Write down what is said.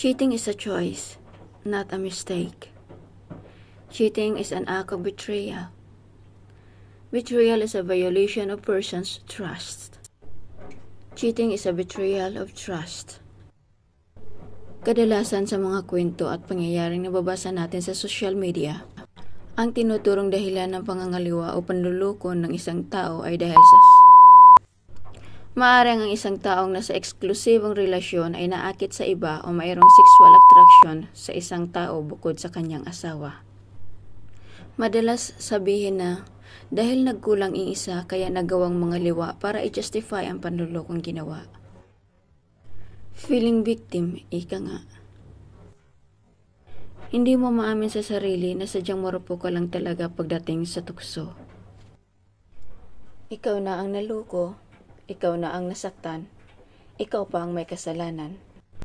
Cheating is a choice, not a mistake. Cheating is an act of betrayal. Betrayal is a violation of person's trust. Cheating is a betrayal of trust. Kadalasan sa mga kwento at pangyayaring nababasa natin sa social media, ang tinuturong dahilan ng pangangaliwa o panluloko ng isang tao ay dahil sa maaaring ang isang taong nasa eksklusibong relasyon ay naakit sa iba o mayroong sexual attraction sa isang tao bukod sa kanyang asawa. Madalas sabihin na dahil nagkulang ang isa kaya nagawang mga liwa para i-justify ang panlulokong ginawa. Feeling victim, ika nga. Hindi mo maamin sa sarili na sadyang marupok ka lang talaga pagdating sa tukso. Ikaw na ang naloko, ikaw na ang nasaktan, ikaw pa ang may kasalanan.